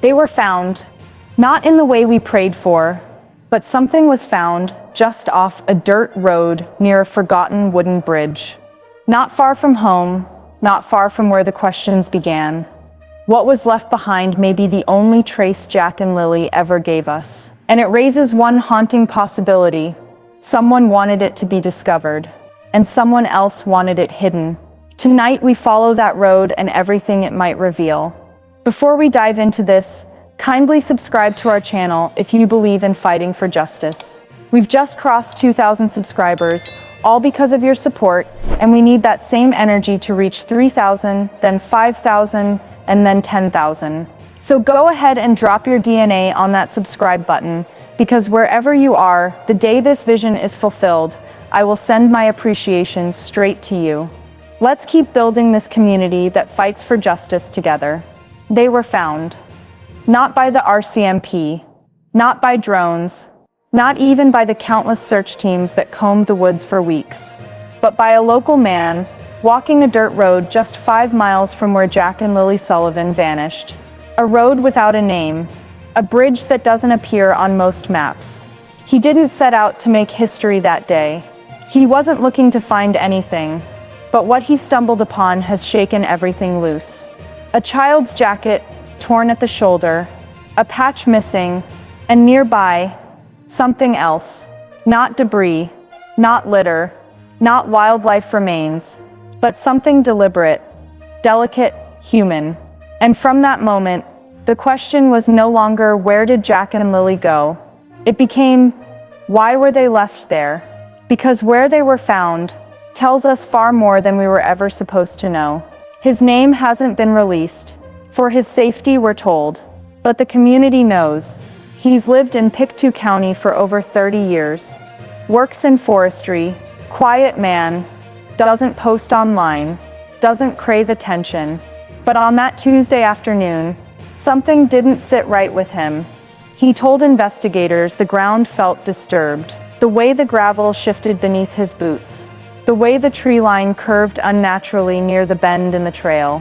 They were found, not in the way we prayed for, but something was found just off a dirt road near a forgotten wooden bridge. Not far from home, not far from where the questions began. What was left behind may be the only trace Jack and Lily ever gave us. And it raises one haunting possibility. Someone wanted it to be discovered, and someone else wanted it hidden. Tonight we follow that road and everything it might reveal. Before we dive into this, kindly subscribe to our channel if you believe in fighting for justice. We've just crossed 2,000 subscribers, all because of your support, and we need that same energy to reach 3,000, then 5,000, and then 10,000. So go ahead and drop your DNA on that subscribe button, because wherever you are, the day this vision is fulfilled, I will send my appreciation straight to you. Let's keep building this community that fights for justice together. They were found. Not by the RCMP, not by drones, not even by the countless search teams that combed the woods for weeks, but by a local man walking a dirt road just 5 miles from where Jack and Lily Sullivan vanished. A road without a name, a bridge that doesn't appear on most maps. He didn't set out to make history that day. He wasn't looking to find anything, but what he stumbled upon has shaken everything loose. A child's jacket torn at the shoulder, a patch missing, and nearby, something else. Not debris, not litter, not wildlife remains, but something deliberate, delicate, human. And from that moment, the question was no longer where did Jack and Lily go? It became, why were they left there? Because where they were found tells us far more than we were ever supposed to know. His name hasn't been released. For his safety, we're told. But the community knows. He's lived in Pictou County for over 30 years. Works in forestry, quiet man, doesn't post online, doesn't crave attention. But on that Tuesday afternoon, something didn't sit right with him. He told investigators the ground felt disturbed. The way the gravel shifted beneath his boots. The way the tree line curved unnaturally near the bend in the trail.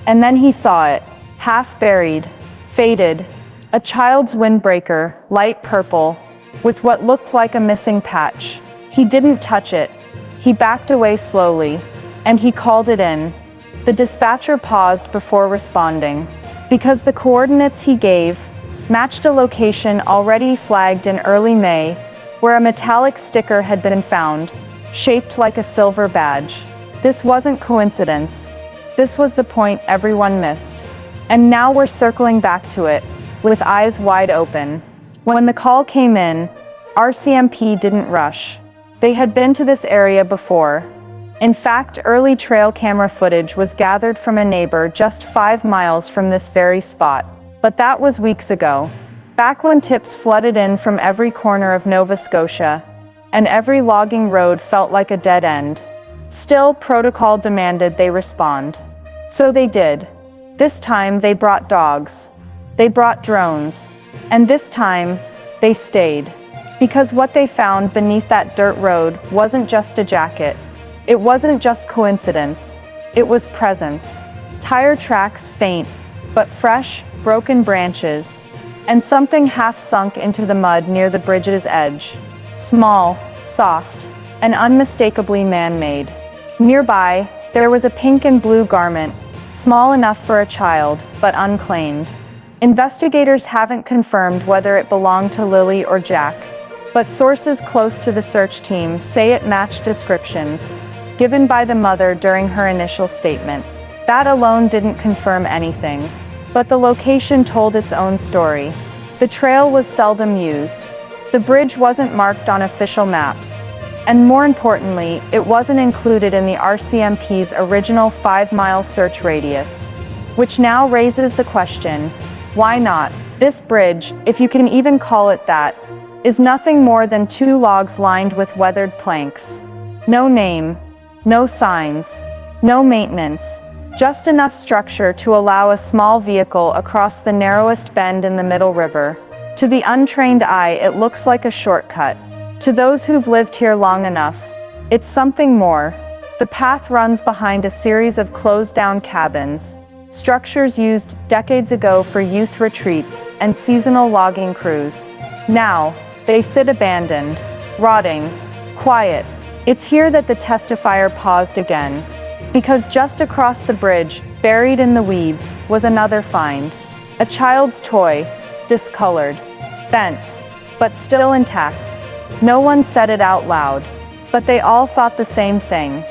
And then he saw it, half buried, faded, a child's windbreaker, light purple, with what looked like a missing patch. He didn't touch it. He backed away slowly, and he called it in. The dispatcher paused before responding, because the coordinates he gave matched a location already flagged in early May, where a metallic sticker had been found, shaped like a silver badge. This wasn't coincidence. This was the point everyone missed. And now we're circling back to it, with eyes wide open. When the call came in, RCMP didn't rush. They had been to this area before. In fact, early trail camera footage was gathered from a neighbor just 5 miles from this very spot. But that was weeks ago, back when tips flooded in from every corner of Nova Scotia, and every logging road felt like a dead end. Still, protocol demanded they respond. So they did. This time, they brought dogs. They brought drones. And this time, they stayed. Because what they found beneath that dirt road wasn't just a jacket. It wasn't just coincidence. It was presence. Tire tracks faint, but fresh, broken branches. And something half sunk into the mud near the bridge's edge. Small, soft, and unmistakably man-made. Nearby, there was a pink and blue garment, small enough for a child, but unclaimed. Investigators haven't confirmed whether it belonged to Lily or Jack, but sources close to the search team say it matched descriptions given by the mother during her initial statement. That alone didn't confirm anything, but the location told its own story. The trail was seldom used. The bridge wasn't marked on official maps. And more importantly, it wasn't included in the RCMP's original 5-mile search radius. Which now raises the question, why not? This bridge, if you can even call it that, is nothing more than 2 logs lined with weathered planks. No name, no signs, no maintenance, just enough structure to allow a small vehicle across the narrowest bend in the middle river. To the untrained eye, it looks like a shortcut. To those who've lived here long enough, it's something more. The path runs behind a series of closed-down cabins, structures used decades ago for youth retreats and seasonal logging crews. Now, they sit abandoned, rotting, quiet. It's here that the testifier paused again, because just across the bridge, buried in the weeds, was another find. A child's toy, discolored, bent, but still intact. No one said it out loud, but they all thought the same thing.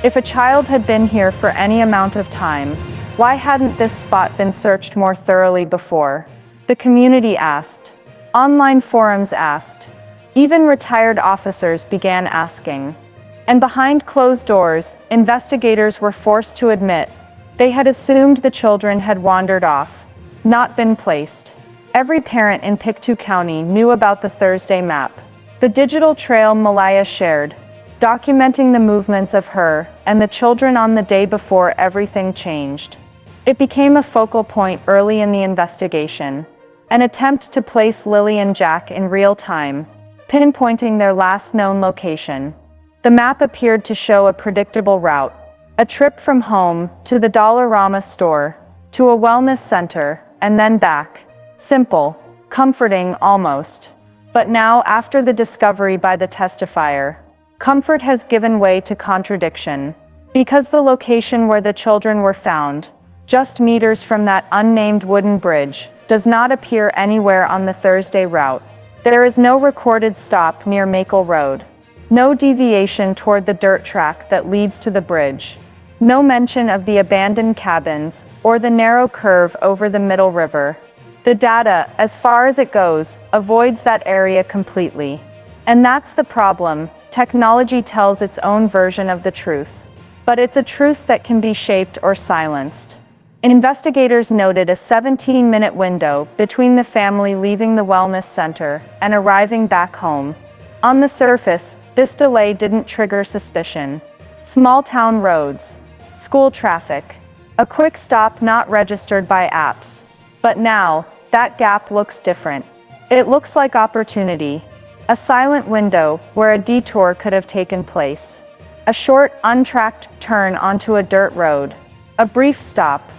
If a child had been here for any amount of time, why hadn't this spot been searched more thoroughly before? The community asked. Online forums asked. Even retired officers began asking. And behind closed doors, investigators were forced to admit they had assumed the children had wandered off, not been placed. Every parent in Pictou County knew about the Thursday map, the digital trail Malia shared, documenting the movements of her and the children on the day before everything changed. It became a focal point early in the investigation, an attempt to place Lily and Jack in real time, pinpointing their last known location. The map appeared to show a predictable route, a trip from home to the Dollarama store, to a wellness center, and then back. Simple, comforting almost. But now, after the discovery by the testifier, comfort has given way to contradiction, because the location where the children were found, just meters from that unnamed wooden bridge, does not appear anywhere on the Thursday route. There is no recorded stop near Maple Road. No deviation toward the dirt track that leads to the bridge. No mention of the abandoned cabins or the narrow curve over the Middle River. The data, as far as it goes, avoids that area completely. And that's the problem. Technology tells its own version of the truth. But it's a truth that can be shaped or silenced. Investigators noted a 17-minute window between the family leaving the wellness center and arriving back home. On the surface, this delay didn't trigger suspicion. Small town roads, school traffic, a quick stop not registered by apps. But now, that gap looks different. It looks like opportunity. A silent window where a detour could have taken place. A short, untracked turn onto a dirt road. A brief stop.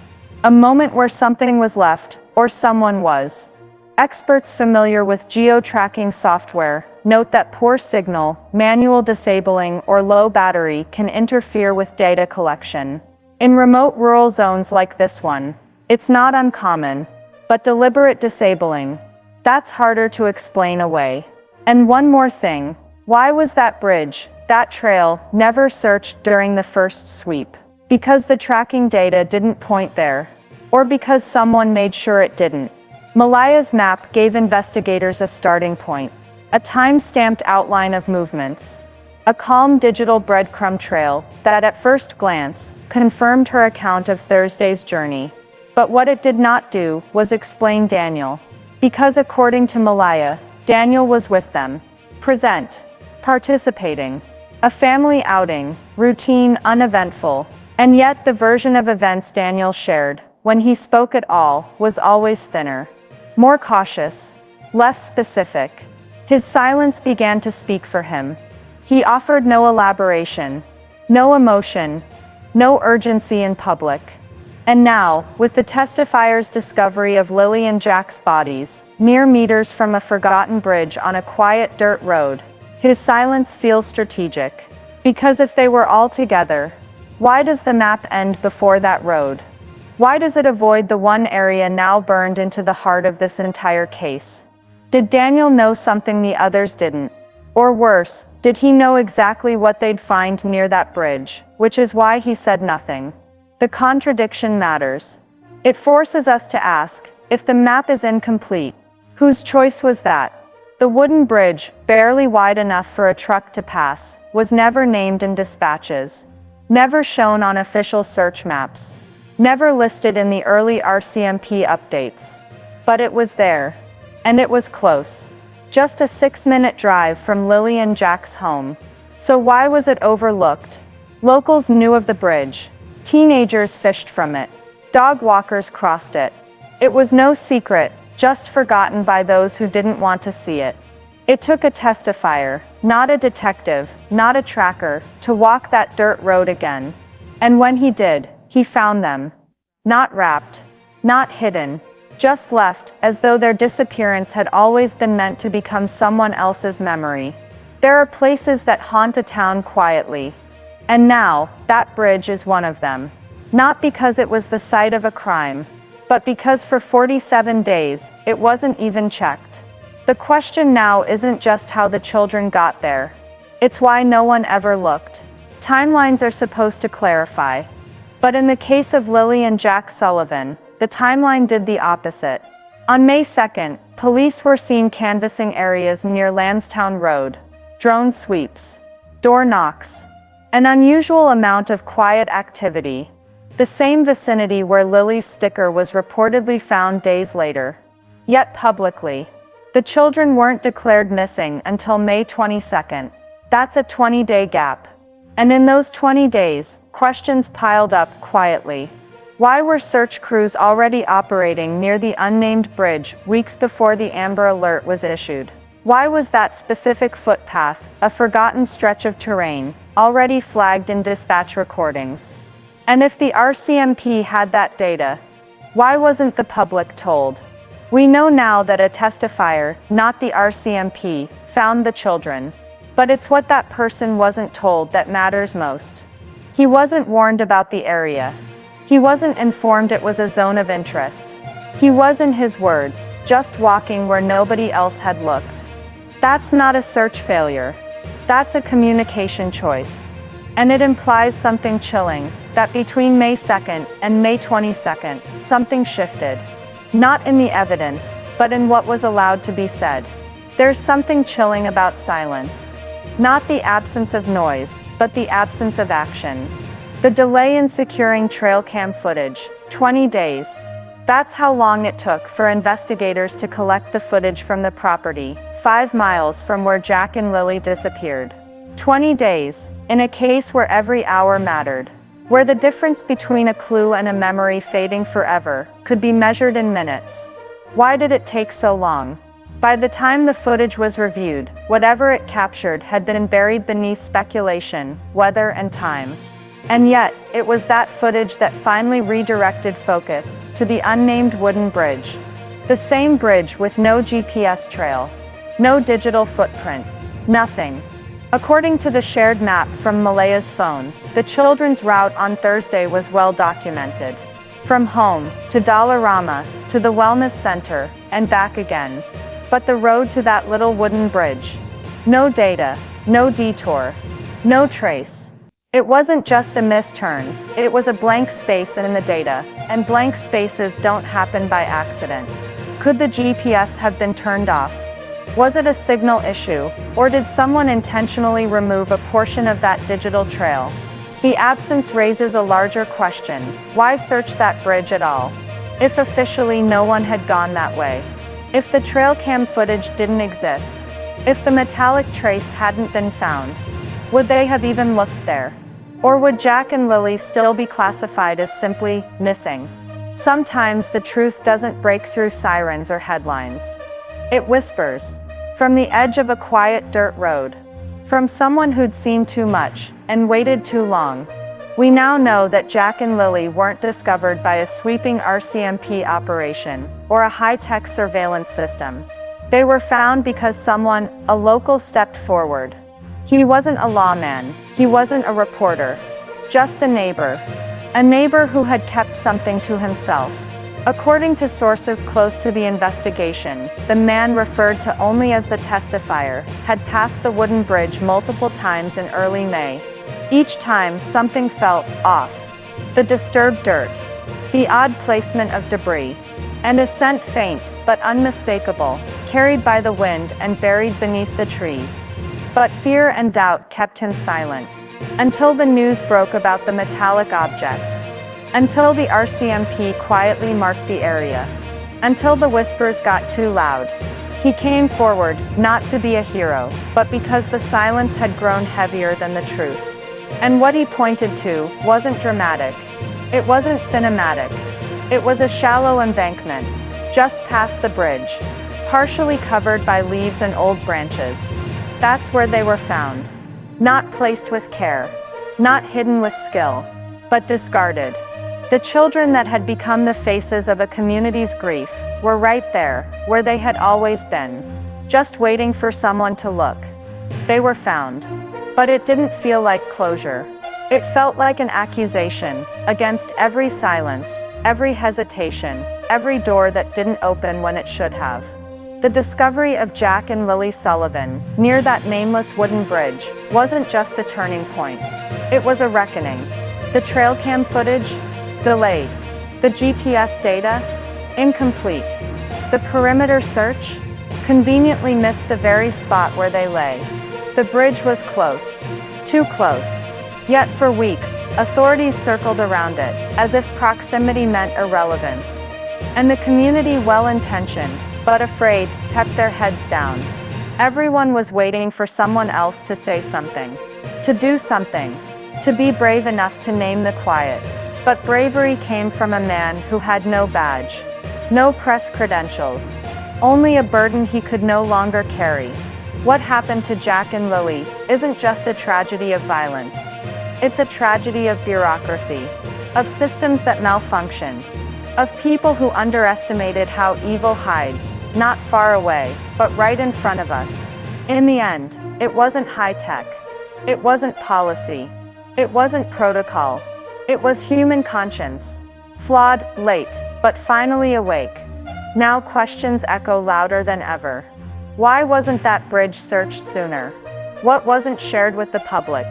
A moment where something was left, or someone was. Experts familiar with geo-tracking software note that poor signal, manual disabling, or low battery can interfere with data collection. In remote rural zones like this one, it's not uncommon, but deliberate disabling, that's harder to explain away. And one more thing, why was that bridge, that trail, never searched during the first sweep? Because the tracking data didn't point there, or because someone made sure it didn't. Malia's map gave investigators a starting point, a time-stamped outline of movements, a calm digital breadcrumb trail that at first glance confirmed her account of Thursday's journey. But what it did not do was explain Daniel, because according to Malia, Daniel was with them, present, participating, a family outing, routine, uneventful, and yet the version of events Daniel shared, when he spoke at all, was always thinner, more cautious, less specific. His silence began to speak for him. He offered no elaboration, no emotion, no urgency in public. And now, with the testifier's discovery of Lily and Jack's bodies, mere meters from a forgotten bridge on a quiet dirt road, his silence feels strategic. Because if they were all together, why does the map end before that road? Why does it avoid the one area now burned into the heart of this entire case? Did Daniel know something the others didn't? Or worse, did he know exactly what they'd find near that bridge, which is why he said nothing? The contradiction matters. It forces us to ask, if the map is incomplete, whose choice was that? The wooden bridge, barely wide enough for a truck to pass, was never named in dispatches, never shown on official search maps, never listed in the early RCMP updates. But it was there. And it was close. Just a 6-minute drive from Lily and Jack's home. So why was it overlooked? Locals knew of the bridge. Teenagers fished from it. Dog walkers crossed it. It was no secret, just forgotten by those who didn't want to see it. It took a testifier, not a detective, not a tracker, to walk that dirt road again. And when he did, he found them. Not wrapped, not hidden, just left, as though their disappearance had always been meant to become someone else's memory. There are places that haunt a town quietly. And now, that bridge is one of them. Not because it was the site of a crime, but because for 47 days, it wasn't even checked. The question now isn't just how the children got there. It's why no one ever looked. Timelines are supposed to clarify. But in the case of Lily and Jack Sullivan, the timeline did the opposite. On May 2nd, police were seen canvassing areas near Lansdowne Road. Drone sweeps. Door knocks. An unusual amount of quiet activity. The same vicinity where Lily's sticker was reportedly found days later. Yet publicly, the children weren't declared missing until May 22nd. That's a 20-day gap. And in those 20 days, questions piled up quietly. Why were search crews already operating near the unnamed bridge weeks before the Amber Alert was issued? Why was that specific footpath, a forgotten stretch of terrain, already flagged in dispatch recordings? And if the RCMP had that data, why wasn't the public told? We know now that a testifier, not the RCMP, found the children. But it's what that person wasn't told that matters most. He wasn't warned about the area. He wasn't informed it was a zone of interest. He was, in his words, just walking where nobody else had looked. That's not a search failure. That's a communication choice. And it implies something chilling, that between May 2nd and May 22nd, something shifted. Not in the evidence, but in what was allowed to be said. There's something chilling about silence. Not the absence of noise, but the absence of action. The delay in securing trail cam footage, 20 days. That's how long it took for investigators to collect the footage from the property, 5 miles from where Jack and Lily disappeared. 20 days, in a case where every hour mattered. Where the difference between a clue and a memory fading forever could be measured in minutes. Why did it take so long? By the time the footage was reviewed, whatever it captured had been buried beneath speculation, weather, and time. And yet, it was that footage that finally redirected focus to the unnamed wooden bridge. The same bridge with no GPS trail, no digital footprint, nothing. According to the shared map from Malia's phone, the children's route on Thursday was well documented. From home, to Dollarama, to the wellness center, and back again. But the road to that little wooden bridge. No data, no detour, no trace. It wasn't just a misturn, it was a blank space in the data, and blank spaces don't happen by accident. Could the GPS have been turned off? Was it a signal issue, or did someone intentionally remove a portion of that digital trail? The absence raises a larger question: why search that bridge at all? If officially no one had gone that way? If the trail cam footage didn't exist? If the metallic trace hadn't been found? Would they have even looked there? Or would Jack and Lily still be classified as simply missing? Sometimes the truth doesn't break through sirens or headlines. It whispers. From the edge of a quiet dirt road. From someone who'd seen too much, and waited too long. We now know that Jack and Lily weren't discovered by a sweeping RCMP operation, or a high-tech surveillance system. They were found because someone, a local, stepped forward. He wasn't a lawman, he wasn't a reporter. Just a neighbor. A neighbor who had kept something to himself. According to sources close to the investigation, the man referred to only as the testifier had passed the wooden bridge multiple times in early May. Each time something felt off. The disturbed dirt, the odd placement of debris, and a scent faint but unmistakable, carried by the wind and buried beneath the trees. But fear and doubt kept him silent. Until the news broke about the metallic object. Until the RCMP quietly marked the area. Until the whispers got too loud. He came forward, not to be a hero, but because the silence had grown heavier than the truth. And what he pointed to wasn't dramatic. It wasn't cinematic. It was a shallow embankment, just past the bridge, partially covered by leaves and old branches. That's where they were found. Not placed with care. Not hidden with skill. But discarded. The children that had become the faces of a community's grief were right there, where they had always been, just waiting for someone to look. They were found. But it didn't feel like closure. It felt like an accusation against every silence, every hesitation, every door that didn't open when it should have. The discovery of Jack and Lily Sullivan, near that nameless wooden bridge, wasn't just a turning point. It was a reckoning. The trail cam footage? Delayed. The GPS data? Incomplete. The perimeter search? Conveniently missed the very spot where they lay. The bridge was close. Too close. Yet for weeks, authorities circled around it, as if proximity meant irrelevance. And the community, well-intentioned, but afraid, kept their heads down. Everyone was waiting for someone else to say something. To do something. To be brave enough to name the quiet. But bravery came from a man who had no badge. No press credentials. Only a burden he could no longer carry. What happened to Jack and Lily isn't just a tragedy of violence. It's a tragedy of bureaucracy, of systems that malfunctioned, of people who underestimated how evil hides, not far away, but right in front of us. In the end, it wasn't high-tech. It wasn't policy. It wasn't protocol. It was human conscience. Flawed, late, but finally awake. Now questions echo louder than ever. Why wasn't that bridge searched sooner? What wasn't shared with the public?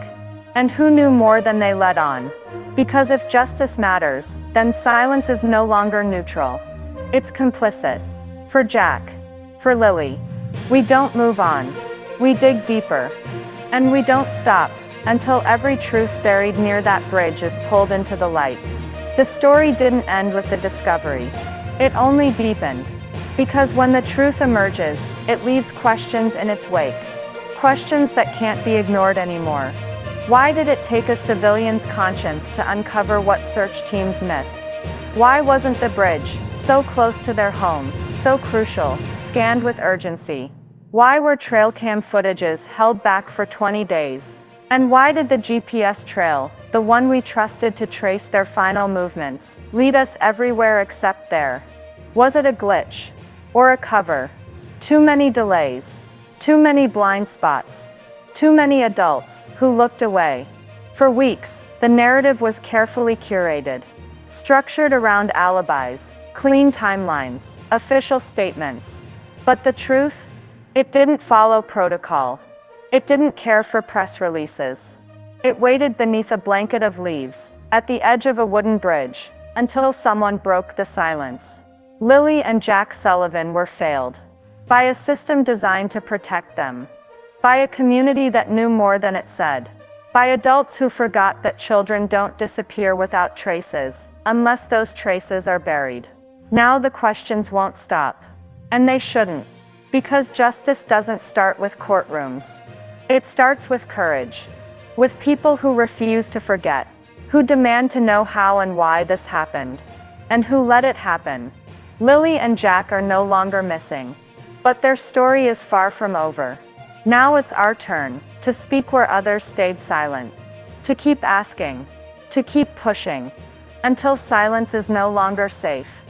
And who knew more than they let on? Because if justice matters, then silence is no longer neutral. It's complicit. For Jack. For Lily. We don't move on. We dig deeper. And we don't stop until every truth buried near that bridge is pulled into the light. The story didn't end with the discovery. It only deepened. Because when the truth emerges, it leaves questions in its wake. Questions that can't be ignored anymore. Why did it take a civilian's conscience to uncover what search teams missed? Why wasn't the bridge, so close to their home, so crucial, scanned with urgency? Why were trail cam footages held back for 20 days? And why did the GPS trail, the one we trusted to trace their final movements, lead us everywhere except there? Was it a glitch? Or a cover? Too many delays. Too many blind spots. Too many adults who looked away. For weeks, the narrative was carefully curated, structured around alibis, clean timelines, official statements. But the truth? It didn't follow protocol. It didn't care for press releases. It waited beneath a blanket of leaves, at the edge of a wooden bridge, until someone broke the silence. Lily and Jack Sullivan were failed. By a system designed to protect them. By a community that knew more than it said. By adults who forgot that children don't disappear without traces, unless those traces are buried. Now the questions won't stop. And they shouldn't. Because justice doesn't start with courtrooms. It starts with courage. With people who refuse to forget. Who demand to know how and why this happened. And who let it happen. Lily and Jack are no longer missing. But their story is far from over. Now it's our turn, to speak where others stayed silent. To keep asking. To keep pushing. Until silence is no longer safe.